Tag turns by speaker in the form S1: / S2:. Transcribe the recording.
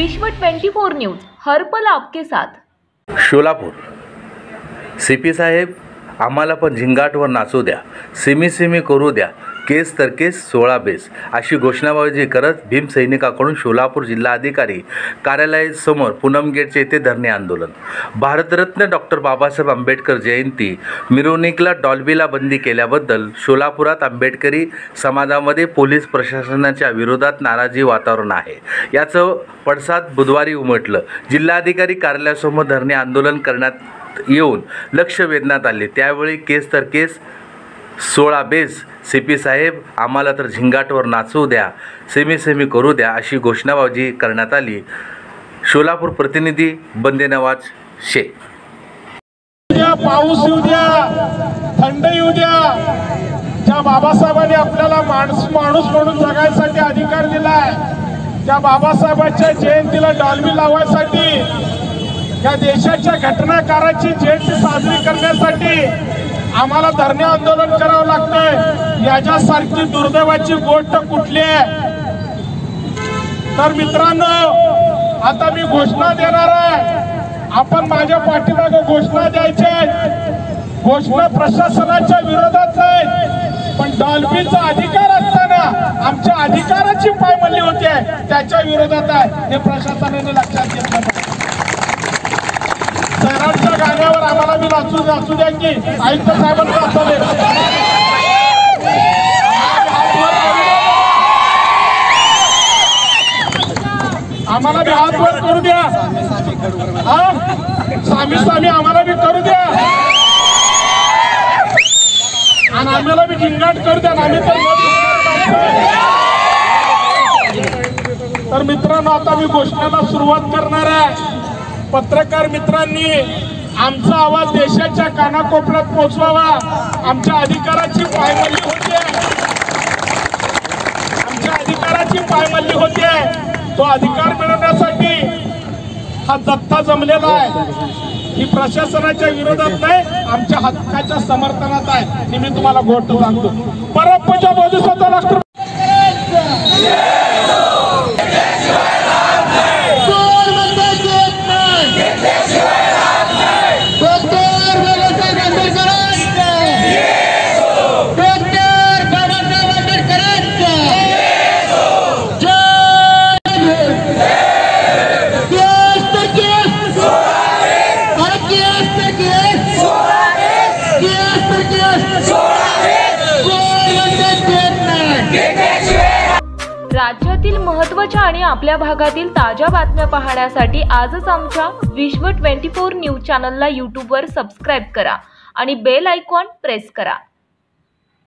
S1: विश्व 24 न्यूज हर पल आपके साथ।
S2: सोलापूर सीपी साहेब आम्हाला पण झिंगाटवर नाचू द्या, सिमी सिमी करू द्या, केस तर केस 16 बेस अशी घोषणाबाजी करत भीमसैनिकाकडून सोलापूर जिल्हाधिकारी कार्यालयासमोर पूनम गेटचे येथे धरणे आंदोलन। भारतरत्न डॉक्टर बाबासाहेब आंबेडकर जयंती मिरवणुकीला डॉल्बीला बंदी केल्याबद्दल सोलापुरात आंबेडकरी समाजामध्ये पोलीस प्रशासनाच्या विरोधात नाराजी वातावरण आहे। याचं पडसाद बुधवारी उमटलं। जिल्हाधिकारी कार्यालयासमोर धरणे आंदोलन करण्यात येऊन लक्ष वेधण्यात आले। त्यावेळी केस तर केस 16 बेस, सीपी साहेब आम्हाला तर झिंगाटवर नाचू द्या, सेमी सेमी करू द्या अशी घोषणाबाजी करण्यात आली। सोलापूर प्रतिनिधी बंदे नवाज शेख।
S3: पाऊस येऊ द्या, थंड येऊ द्या, ज्या बाबासाहेबांनी आपल्याला माणूस म्हणून जगायसाठी अधिकार दिलाय, त्या बाबासाहेबांच्या जयंतीला डॉल्बी लावायसाठी, या देशाच्या घटनाकाराची जयंती साजरी करण्यासाठी आम्हाला धरणे आंदोलन करावं लागतंय। याच्यासारखी दुर्दैवाची गोष्ट कुठली आहे? तर मित्रांनो, आता मी घोषणा देणार आहे। आपण माझ्या पाठीमागे घोषणा द्यायचे। घोषणा प्रशासनाच्या विरोधात नाही, पण डॉल्बीचा अधिकार असताना आमच्या अधिकाराची पायमल्ली होते त्याच्या विरोधात आहे, हे प्रशासनाने लक्षात घेतलं पाहिजे। सैराटच्या गाण्यावर आम्हाला बी नाचू द्या की आयुक्त साहेबांना नाचवले। आम्हाला बी हात वर करू द्या, सामी सामी आम्हाला बी करू द्या, आणि आम्हाला बी झिंगाट करू द्या। आम्ही तर मित्रांनो, आता मी घोषणेला सुरुवात करणार आहे। पत्रकार मित्रांनी आमचा आवाज देशाच्या कानाकोपऱ्यात पोहोचवावा। आमच्या अधिकाराची पायमल्ली होते, आमच्या अधिकाराची पायमल्ली होते। तो अधिकार मिळवण्यासाठी हा जथ्था जमलेला आहे। ही प्रशासनाच्या विरोधात नाही, आमच्या हक्काच्या समर्थनात आहे। मी तुम्हाला गोष्ट सांगतो। परमपूज्य बोधिसत्व राष्ट्र
S1: राज्यातील महत्त्वाच्या आणि आपल्या भागातील ताज्या बातम्या पाहण्यासाठी आजच आमच्या विश्व 24 न्यूज चॅनलला यूट्यूबवर सबस्क्राईब करा आणि बेल आयकॉन प्रेस करा।